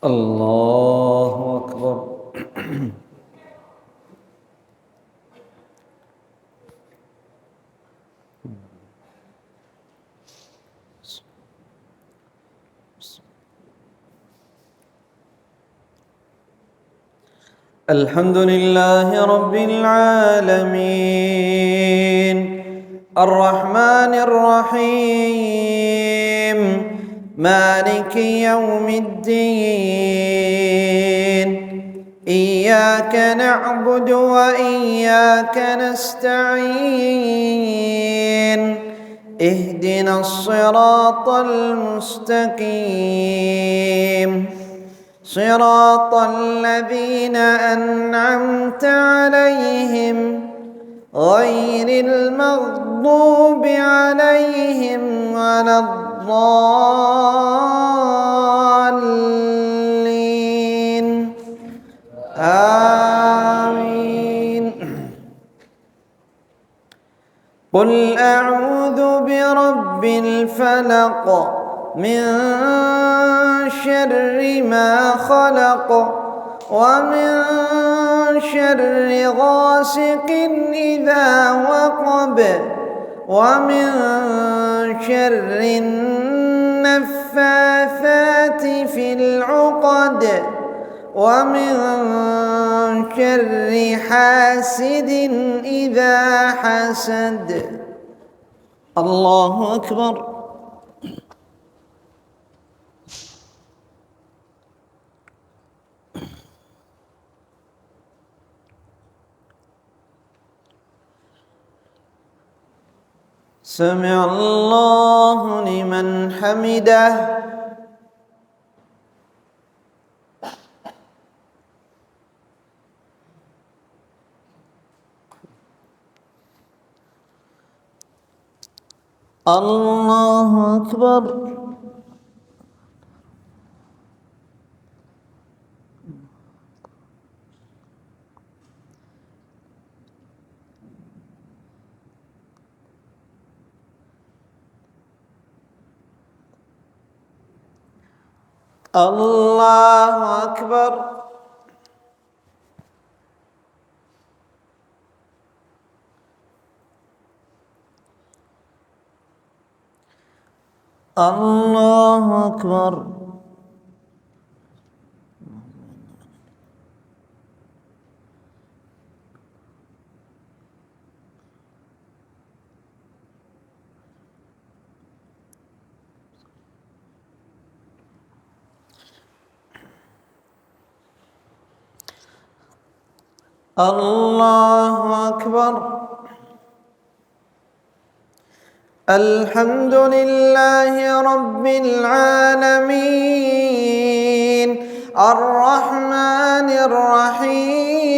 الله أكبر. الحمد لله رب العالمين الرحمن الرحيم مالك يوم الدين إياك نعبد وإياك نستعين اهدنا الصراط المستقيم صراط الذين أنعمت عليهم غير المغضوب عليهم ولا الضالين آمين. قل أعوذ برب الفلق من شر ما خلق ومن شر غاسق إذا وقب ومن شر النفاثات في العقد ومن شر حاسد إذا حسد. الله أكبر. سمع الله لمن حمده. الله أكبر. الله أكبر. الله أكبر. الله أكبر. الحمد لله رب العالمين الرحمن الرحيم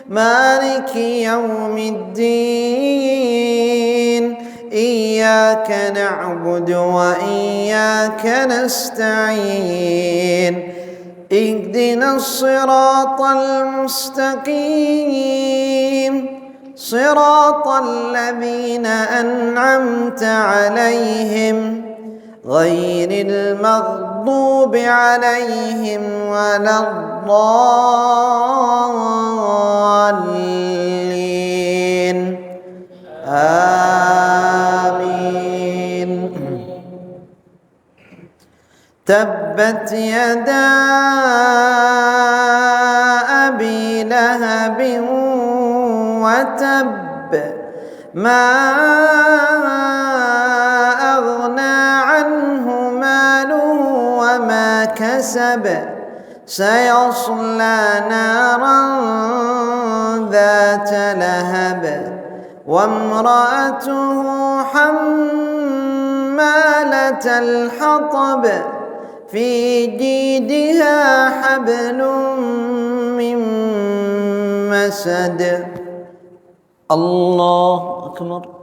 مالك يوم الدين إياك نعبد وإياك نستعين اهدنا الصراط المستقيم صراط الذين أنعمت عليهم غير المغضوب عليهم ولا الضالين آمين. تبت يدا أبي لهب وتب ما أغنى عنه ماله وما كسب سيصلى نارا ذات لهب وامرأته حمالة الحطب في جيدها حبل من مسد. الله أكبر.